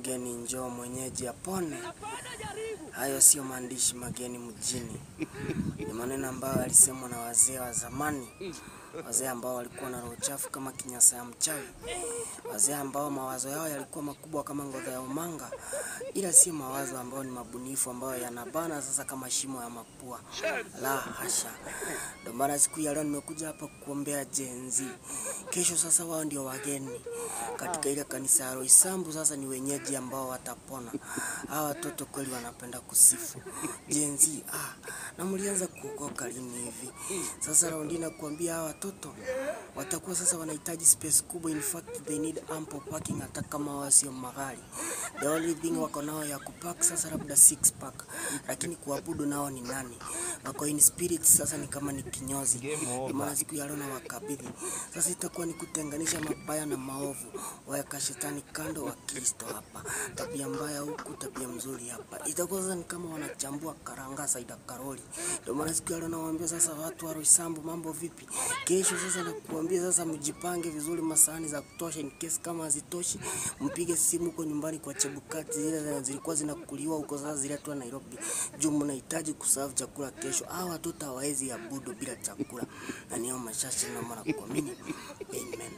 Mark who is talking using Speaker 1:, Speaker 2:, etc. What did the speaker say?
Speaker 1: mgeni njoo mwenyeji apone. Hayo sio maandishi mageni mjini. Ni maneno ambayo yalisemwa na wazee wa zamani. Wazee ambao walikuwa na roho chafu kama kinyasa ya mchawi. Wazee ambao mawazo yao yalikuwa makubwa kama ngodha ya umanga. Ila si mawazo ambayo ni mabunifu ambayo yanabana sasa kama shimo ya mapua. La hasha. Ndio maana siku ya leo nimekuja hapa kuombea Gen Z. Kesho sasa wao ndio wageni. Katika ile kanisa ya Roysambu sasa ni wenyeji ambao watapona. Hawa watoto kweli wanapenda kusifu. Gen Z, na mlianza kuokoka lini hivi? Sasa raundi na kuambia hawa watoto watakuwa sasa wanahitaji space kubwa. In fact they need ample parking hata kama wao sio magari. The only thing wako nao ya kupark sasa labda 6 pack. Lakini kuabudu nao ni nani? Wako in spirit sasa ni kama ni kinyozi. Maana siku ya leo na wakabidhi. Sasa itakuwa ni kutenganisha mabaya na maovu. Waweka shetani kando wa Kristo hapa. Tabia mbaya huku, tabia mzuri hapa. Itakuwa sasa ni kama wanachambua karanga Saida Karoli. Ndio maana siku ya leo nawaambia sasa watu wa Roysambu mambo vipi? Kesho sasa nakuambia sasa mjipange vizuri, masahani za kutosha. In case kama hazitoshi mpige simu huko nyumbani kwa Chebukati, zile zilikuwa zinakuliwa huko sasa ziletwa Nairobi. Juu mnahitaji kuserve chakula kesho. Hawa watoto hawawezi abudu bila chakula. Na niyo machache na mara kuamini. Amen.